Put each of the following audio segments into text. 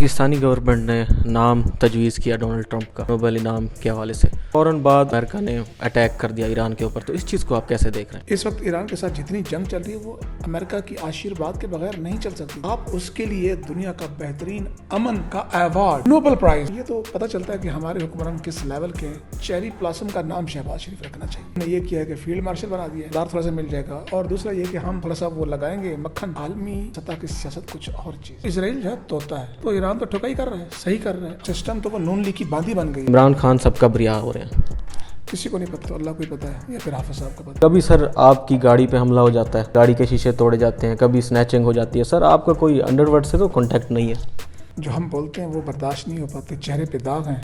Pakistani government نے نام تجویز کیا ڈونلڈ ٹرمپ کا نوبل انعام کے حوالے سے، فوراً بعد امریکہ نے اٹیک کر دیا ایران کے اوپر، تو اس چیز کو آپ کیسے دیکھ رہے ہیں؟ اس وقت ایران کے ساتھ جتنی جنگ چل رہی ہے وہ امریکہ کی آشیرواد کے بغیر نہیں چل سکتی. آپ اس کے لیے دنیا کا بہترین امن کا ایوارڈ نوبل پرائز، یہ تو پتہ چلتا ہے کہ ہمارے حکمران کس لیول کے ہیں. چیری بلاسم کا نام شہباز شریف رکھنا چاہیے. یہ کیا ہے کہ فیلڈ مارشل بنا دیا، دار تھوڑا سا مل جائے گا، اور دوسرا یہ کہ ہم تھوڑا سا وہ لگائیں گے مکھن. عالمی سطح کی سیاست کچھ اور چیز. اسرائیل جو ہے توتا ہے، تو ایران تو ٹھکائی کر رہا ہے، صحیح کر رہا ہے. سسٹم تو وہ نون لیگ کی باندھی بن گئی. عمران خان سب کب رہا ہو رہے ہیں؟ کسی کو نہیں پتہ، اللہ کو ہی پتہ ہے یا پھر حافظ صاحب کو پتہ. کبھی سر آپ کی گاڑی پہ حملہ ہو جاتا ہے، گاڑی کے شیشے توڑے جاتے ہیں، کبھی سنیچنگ ہو جاتی ہے. سر آپ کا کوئی انڈر ورلڈ سے تو کانٹیکٹ نہیں ہے؟ جو ہم بولتے ہیں وہ برداشت نہیں ہو پاتے. چہرے پہ داغ ہیں،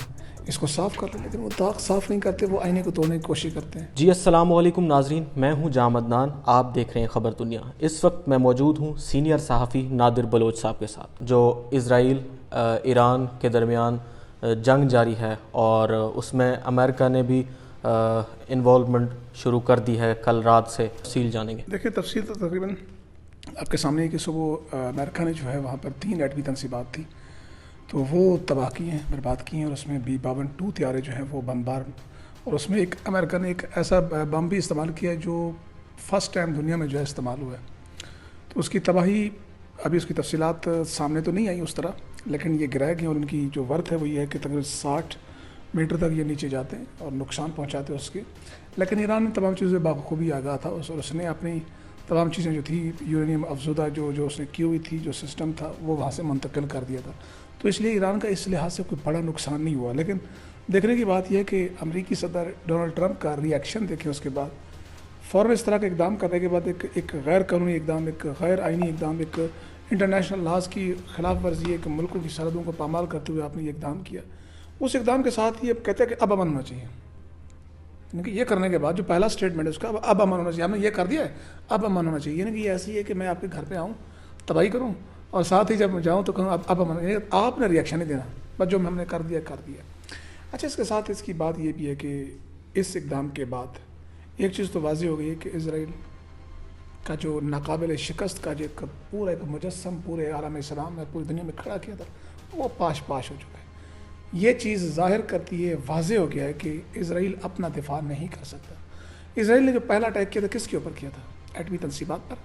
اس کو صاف کر لیں، لیکن وہ داغ صاف نہیں کرتے، وہ آئینے کو توڑنے کی کوشش کرتے ہیں. جی السلام علیکم ناظرین، میں ہوں جام عدنان، آپ دیکھ رہے ہیں خبر دنیا. اس وقت میں موجود ہوں سینئر صحافی نادر بلوچ صاحب کے ساتھ. جو اسرائیل ایران کے درمیان جنگ جاری ہے اور اس میں امریکہ نے بھی انوالومنٹ شروع کر دی ہے کل رات سے. تفصیل جانیں گے. دیکھیں تفصیل تو تقریباً آپ کے سامنے ہے کہ صبح امریکہ نے جو ہے وہاں پر 3 ایٹمی تنصیبات تھی، تو وہ تباہ کی ہیں، برباد کی ہیں، اور اس میں B-52 طیارے جو ہیں وہ بمبار، اور اس میں ایک امریکہ نے ایک ایسا بم بھی استعمال کیا ہے جو فرسٹ ٹائم دنیا میں جو ہے استعمال ہوا ہے. تو اس کی تباہی ابھی اس کی تفصیلات سامنے تو نہیں آئی اس طرح، لیکن یہ گرائے گئے، اور ان کی جو ورتھ ہے وہ یہ ہے کہ تقریباً 60 میٹر تک یہ نیچے جاتے ہیں اور نقصان پہنچاتے ہیں اس کے. لیکن ایران نے تمام چیزیں بخوبی آگاہ تھا، اور اس نے اپنی تمام چیزیں جو تھی یورینیم افزودہ جو اس نے کی ہوئی تھی، جو سسٹم تھا وہ وہاں سے منتقل کر دیا تھا. تو اس لیے ایران کا اس لحاظ سے کوئی بڑا نقصان نہیں ہوا. لیکن دیکھنے کی بات یہ ہے کہ امریکی صدر ڈونلڈ ٹرمپ کا ری ایکشن دیکھیں. اس کے بعد فوراً اس طرح کا اقدام کرنے کے بعد ایک غیر قانونی اقدام، ایک غیر آئینی اقدام، ایک انٹرنیشنل لاز کی خلاف ورزی، ایک ملکوں کی سرحدوں کو پامال کرتے ہوئے آپ نے یہ اقدام کیا. اس اقدام کے ساتھ یہ کہتے ہیں کہ اب امن ہونا چاہیے. یعنی کہ یہ کرنے کے بعد جو پہلا اسٹیٹمنٹ ہے اس کا، اب امن ہونا چاہیے. ہم نے یہ کر دیا ہے، اب امن ہونا چاہیے. یعنی کہ یہ ایسی ہے کہ میں آپ کے گھر پہ آؤں، تباہی کروں، اور ساتھ ہی جب جاؤں تو کہوں اب امن. یعنی آپ نے ری ایکشن نہیں دینا، بس جو ہم نے کر دیا کر دیا. اچھا، اس کے ساتھ اس کی بات یہ بھی ہے کہ اس اقدام کے بعد ایک چیز تو واضح ہو گئی ہے کہ اسرائیل کا جو ناقابل شکست کا جو پورا ایک مجسم پورے عالم اسلام میں پوری دنیا میں کھڑا کیا تھا، وہ پاش پاش ہو چکا ہے. یہ چیز ظاہر کرتی ہے، واضح ہو گیا ہے کہ اسرائیل اپنا دفاع نہیں کر سکتا. اسرائیل نے جو پہلا اٹیک کیا تھا کس کے اوپر کیا تھا؟ ایٹمی تنصیبات پر.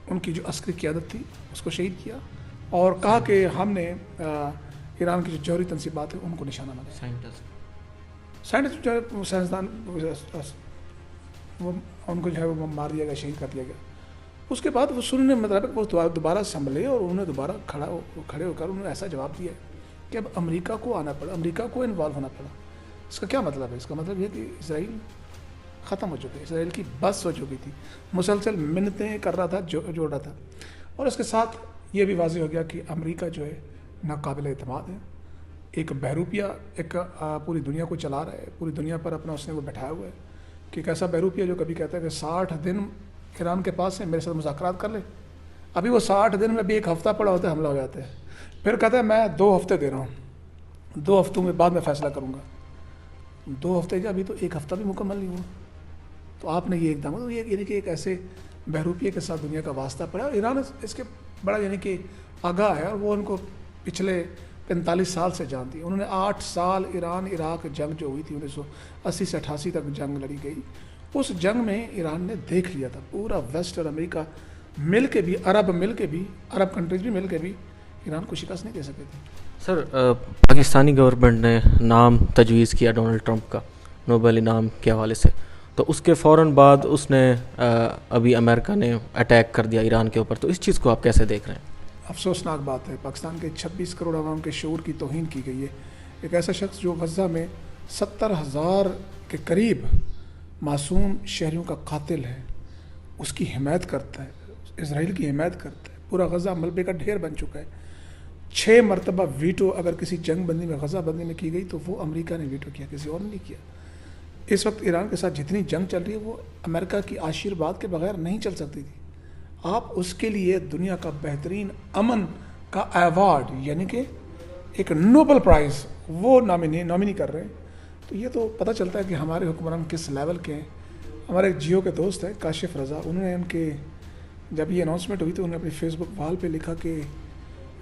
ان کی جو عسکری قیادت تھی اس کو شہید کیا، اور کہا کہ ہم نے ایران کی جو جوہری تنصیبات ہیں ان کو نشانہ بنایا. سائنٹسٹ جو ہے سائنسدان، وہ ان کو جو ہے وہ مار دیا گیا، شہید کر دیا گیا. اس کے بعد وہ سننے مطابق وہ دوبارہ سنبھلے، اور انہوں نے دوبارہ کھڑے ہو کر انہوں نے ایسا جواب دیا کہ اب امریکہ کو آنا پڑا، امریکہ کو انوالو ہونا پڑا. اس کا کیا مطلب ہے؟ اس کا مطلب یہ کہ اسرائیل ختم ہو چکے، اسرائیل کی بس ہو چکی تھی، مسلسل منتیں کر رہا تھا، جوڑ رہا تھا. اور اس کے ساتھ یہ بھی واضح ہو گیا کہ امریکہ جو ہے ناقابل اعتماد ہے. ایک بہروپیہ ایک پوری دنیا کو چلا رہا ہے، پوری دنیا پر اپنا اس نے وہ بٹھایا ہوا ہے کہ ایک ایسا بہروپیہ جو کبھی کہتا ہے کہ 60 دن ایران کے پاس ہے، میرے ساتھ مذاکرات کر لے. ابھی وہ 60 دن میں بھی ایک ہفتہ پڑا ہوتا ہے، حملہ ہو جاتا ہے. پھر کہتا ہے میں 2 ہفتے دے رہا ہوں، 2 ہفتوں میں بعد میں فیصلہ کروں گا. 2 ہفتے کا ابھی تو 1 ہفتہ بھی مکمل نہیں ہوا. تو آپ نے یہ اقدام، یعنی کہ ایک ایسے بہروپیے کے ساتھ دنیا کا واسطہ پڑا. اور ایران اس کے بڑا یعنی کہ آگاہ ہے، اور وہ ان کو پچھلے 45 سال سے جانتی ہے. انہوں نے 8 سال ایران عراق جنگ جو ہوئی تھی 1980 سے 88 تک جنگ لڑی گئی. اس جنگ میں ایران نے دیکھ لیا تھا پورا ویسٹ اور امریکہ مل کے بھی، عرب مل کے بھی، عرب کنٹریز بھی مل کے بھی ایران کو شکست نہیں دے سکے تھے. سر پاکستانی گورنمنٹ نے نام تجویز کیا ڈونلڈ ٹرمپ کا نوبل انعام کے حوالے سے، تو اس کے فوراً بعد اس نے ابھی امریکہ نے اٹیک کر دیا ایران کے اوپر، تو اس چیز کو آپ کیسے دیکھ رہے ہیں؟ افسوسناک بات ہے. پاکستان کے 26 کروڑ عوام کے شعور کی توہین کی گئی ہے. ایک ایسا شخص جو غزہ میں 70,000 کے قریب معصوم شہریوں کا قاتل ہے، اس کی حمایت کرتا ہے، اسرائیل کی حمایت کرتا ہے. پورا غزہ ملبے کا ڈھیر بن چکا ہے. 6 مرتبہ ویٹو اگر کسی جنگ بندی میں، غزہ بندی میں کی گئی تو وہ امریکہ نے ویٹو کیا، کسی اور نے نہیں کیا. اس وقت ایران کے ساتھ جتنی جنگ چل رہی ہے وہ امریکہ کی آشیرواد کے بغیر نہیں چل سکتی تھی. آپ اس کے لیے دنیا کا بہترین امن کا ایوارڈ، یعنی کہ ایک نوبل پرائز، وہ نامنی کر رہے ہیں. تو یہ تو پتہ چلتا ہے کہ ہمارے حکمران کس لیول کے ہیں. ہمارے ایک جیو کے دوست ہیں کاشف رضا، انہوں نے ان کے جب یہ اناؤنسمنٹ ہوئی تو انہوں نے اپنی فیس بک وال پہ لکھا کہ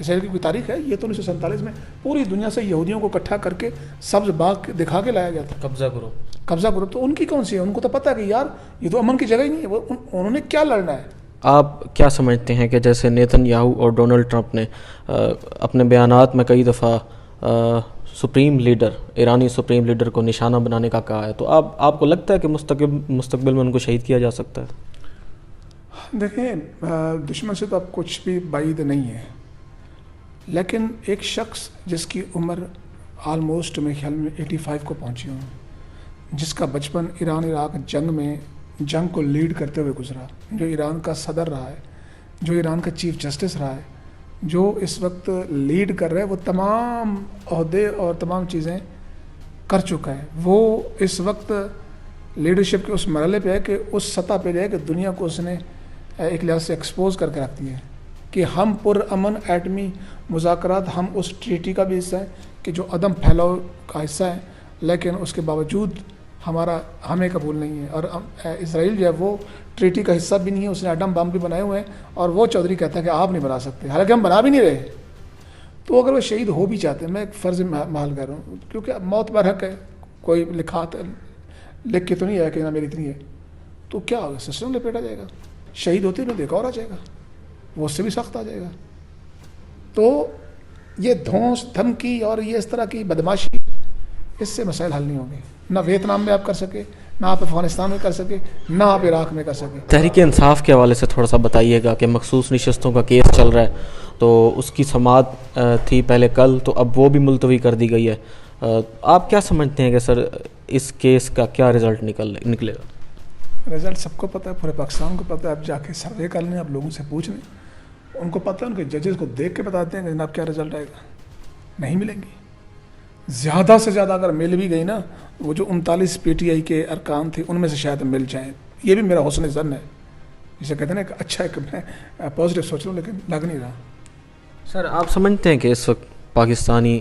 اسرائیل کی کوئی تاریخ ہے؟ یہ تو 1947 میں پوری دنیا سے یہودیوں کو اکٹھا کر کے سبز باغ دکھا کے لایا گیا تھا. قبضہ کرو. تو ان کی کون سی ہے؟ ان کو تو پتہ ہے کہ یار یہ تو امن کی جگہ ہی نہیں ہے. انہوں نے کیا لڑنا ہے؟ آپ کیا سمجھتے ہیں کہ جیسے نیتن یاہو اور ڈونلڈ ٹرمپ نے اپنے بیانات میں کئی دفعہ سپریم لیڈر، ایرانی سپریم لیڈر کو نشانہ بنانے کا کہا ہے، تو آپ کو لگتا ہے کہ مستقبل میں ان کو شہید کیا جا سکتا ہے؟ دیکھیں، دشمن سے تو اب کچھ بھی بعید نہیں ہے، لیکن ایک شخص جس کی عمر آلموسٹ میرے خیال میں 85 کو پہنچی ہوں، جس کا بچپن ایران عراق جنگ کو لیڈ کرتے ہوئے گزرا، جو ایران کا صدر رہا ہے، جو ایران کا چیف جسٹس رہا ہے، جو اس وقت لیڈ کر رہا ہے، وہ تمام عہدے اور تمام چیزیں کر چکا ہے. وہ اس وقت لیڈرشپ کے اس مرحلے پہ ہے کہ اس سطح پہ ہے کہ دنیا کو اس نے ایک لحاظ سے ایکسپوز کر کے رکھ دیا ہے کہ ہم پرامن ایٹمی مذاکرات، ہم اس ٹریٹی کا بھی حصہ ہیں کہ جو عدم پھیلاؤ کا حصہ ہے، لیکن اس کے باوجود ہمیں قبول نہیں ہے. اور اسرائیل جو ہے وہ ٹریٹی کا حصہ بھی نہیں ہے، اس نے ایٹم بم بھی بنائے ہوئے ہیں، اور وہ چودھری کہتا ہے کہ آپ نہیں بنا سکتے، حالانکہ ہم بنا بھی نہیں رہے. تو اگر وہ شہید ہو بھی چاہتے ہیں، میں ایک فرض محال کر رہا ہوں، کیونکہ موت برحق ہے، کوئی لکھ کے تو نہیں ہے کہ نہ میری اتنی ہے، تو کیا ہوگا؟ سسٹم لپیٹا جائے گا. شہید ہوتے ہوئے دیکھا اور آ جائے گا، وہ اس سے بھی سخت آ جائے گا. تو یہ دھونس دھمکی اور یہ اس طرح کی بدماشی، اس سے مسائل حل نہیں ہوں گے. نہ ویتنام میں آپ کر سکے، نہ آپ افغانستان میں کر سکے، نہ آپ عراق میں کر سکے. تحریک انصاف کے حوالے سے تھوڑا سا بتائیے گا کہ مخصوص نشستوں کا کیس چل رہا ہے، تو اس کی سماعت تھی پہلے کل، تو اب وہ بھی ملتوی کر دی گئی ہے. آپ کیا سمجھتے ہیں کہ سر اس کیس کا کیا رزلٹ نکلے گا؟ رزلٹ سب کو پتہ ہے، پورے پاکستان کو پتہ ہے. اب جا کے سروے کر لیں، اب لوگوں سے پوچھ لیں، ان کو پتہ ہے، ان کے ججز کو دیکھ کے بتاتے ہیں کہ جناب کیا رزلٹ آئے گا. نہیں ملیں گی. زیادہ سے زیادہ اگر مل بھی گئی نا، وہ جو 39 پی ٹی آئی کے ارکان تھے ان میں سے شاید مل جائیں. یہ بھی میرا حسن ظن ہے، جسے کہتے ہیں نا کہ اچھا، ایک میں پازیٹیو سوچ رہا ہوں لیکن لگ نہیں رہا. سر آپ سمجھتے ہیں کہ اس وقت پاکستانی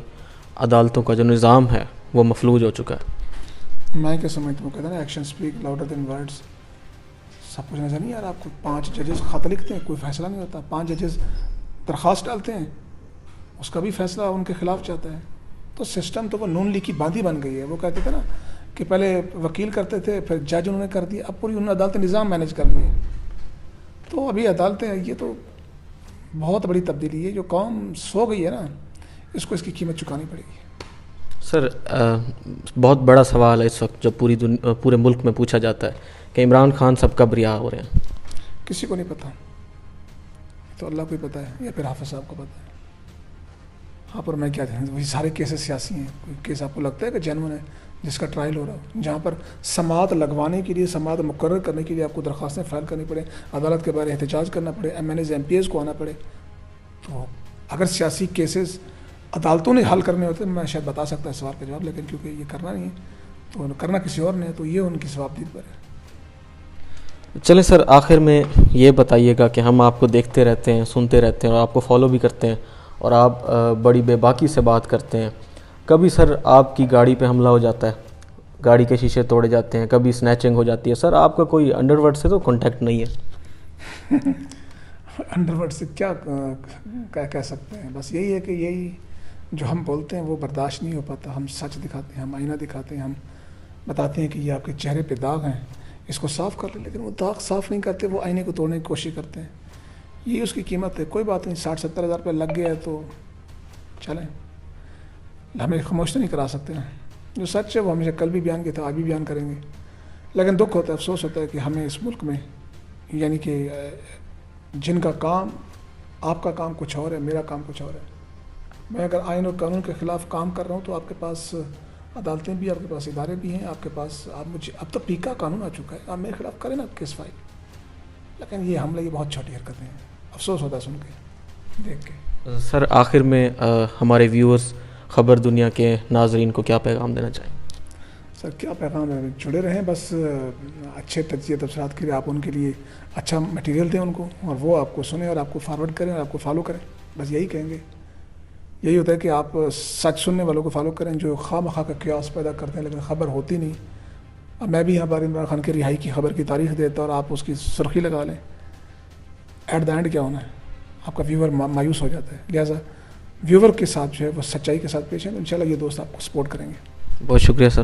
عدالتوں کا جو نظام ہے وہ مفلوج ہو چکا ہے؟ میں کیا سمجھتا ہوں، کہتے ہیں نا action speak louder than words. سب کچھ نظر نہیں آ رہا آپ کو. 5 ججز خط لکھتے ہیں، کوئی فیصلہ نہیں ہوتا. 5 ججز درخواست ڈالتے ہیں، اس کا بھی فیصلہ ان کے خلاف چاہتا ہے. تو سسٹم تو وہ نون لیگ کی باندھی بن گئی ہے. وہ کہتے تھے نا کہ پہلے وکیل کرتے تھے، پھر جج انہوں نے کر دیا، اب پوری انہوں نے عدالت نظام مینیج کر لیے. تو ابھی عدالتیں، یہ تو بہت بڑی تبدیلی ہے. جو قوم سو گئی ہے نا، اس کو اس کی قیمت چکانی پڑے گی. سر بہت بڑا سوال ہے اس وقت جو پورے ملک میں پوچھا جاتا ہے کہ عمران خان صاحب کب رہا ہو رہے ہیں؟ کسی کو نہیں پتہ، تو اللہ کو ہی پتہ ہے یا پھر حافظ صاحب کو پتہ ہے. ہاں، پر میں کیا جانتا ہوں، وہی سارے کیسز سیاسی ہیں. کوئی کیس آپ کو لگتا ہے کہ جینون ہے جس کا ٹرائل ہو رہا ہو، جہاں پر سماعت لگوانے کے لیے، سماعت مقرر کرنے کے لیے آپ کو درخواستیں فائل کرنی پڑے، عدالت کے باہر احتجاج کرنا پڑے، M N As M P As کو آنا پڑے. تو اگر سیاسی کیسز عدالتوں نے حل کرنے ہوتے میں شاید بتا سکتا ہے سوال کا جواب، لیکن کیونکہ یہ کرنا نہیں ہے تو کرنا کسی اور نے ہے، تو یہ ان کی ثوابدید پر ہے. چلیں سر، آخر میں یہ بتائیے گا کہ ہم آپ کو دیکھتے رہتے ہیں، سنتے رہتے ہیں اور آپ کو فالو بھی کرتے ہیں، اور آپ بڑی بے باکی سے بات کرتے ہیں. کبھی سر آپ کی گاڑی پہ حملہ ہو جاتا ہے، گاڑی کے شیشے توڑے جاتے ہیں، کبھی سنیچنگ ہو جاتی ہے. سر آپ کا کوئی انڈر ورلڈ سے تو کانٹیکٹ نہیں ہے؟ انڈر ورلڈ سے کیا کہہ سکتے ہیں؟ بس یہی ہے کہ یہی جو ہم بولتے ہیں وہ برداشت نہیں ہو پاتا. ہم سچ دکھاتے ہیں، ہم آئینہ دکھاتے ہیں، ہم بتاتے ہیں کہ یہ آپ کے چہرے پہ داغ ہیں، اس کو صاف کر لیں، لیکن وہ داغ صاف نہیں کرتے، وہ آئینے کو توڑنے کی کوشش کرتے ہیں. یہی اس کی قیمت ہے. کوئی بات نہیں، 60-70 ہزار روپے لگ گیا ہے تو چلیں، ہمیں خاموش نہیں کرا سکتے ہیں. جو سچ ہے وہ ہمیشہ کل بھی بیان کیا تھا، آج بھی بیان کریں گے. لیکن دکھ ہوتا ہے، افسوس ہوتا ہے کہ ہمیں اس ملک میں، یعنی کہ جن کا کام، آپ کا کام کچھ اور ہے، میرا کام کچھ اور ہے. میں اگر آئین اور قانون کے خلاف کام کر رہا ہوں تو آپ کے پاس عدالتیں بھی، آپ کے پاس ادارے بھی ہیں، آپ کے پاس، آپ مجھے، اب تو پیکا قانون آ چکا ہے، آپ میرے خلاف کریں نا کیس فائل. لیکن یہ حملہ، یہ بہت چھوٹی حرکتیں ہیں. افسوس ہوتا ہے سن کے، دیکھ کے. سر آخر میں ہمارے ویورز، خبر دنیا کے ناظرین کو کیا پیغام دینا چاہیں؟ سر کیا پیغام ہے؟ جڑے رہیں بس. اچھے تجزیے تبصرات کے لیے آپ ان کے لیے اچھا مٹیریل دیں ان کو، اور وہ آپ کو سنیں اور آپ کو فارورڈ کریں اور آپ کو فالو کریں. بس یہی کہیں گے. یہی ہوتا ہے کہ آپ سچ سننے والوں کو فالو کریں جو خواہ مخواہ کا قیاس پیدا کرتے ہیں لیکن خبر ہوتی نہیں. اب میں بھی یہاں پر عمران خان کی رہائی کی خبر کی تاریخ دیتا اور آپ اس کی سرخی لگا لیں. ایٹ دا اینڈ کیا ہونا ہے؟ آپ کا ویور مایوس ہو جاتا ہے. لہٰذا ویور کے ساتھ جو ہے وہ سچائی کے ساتھ پیش ہے. انشاءاللہ یہ دوست آپ کو سپورٹ کریں گے. بہت شکریہ سر.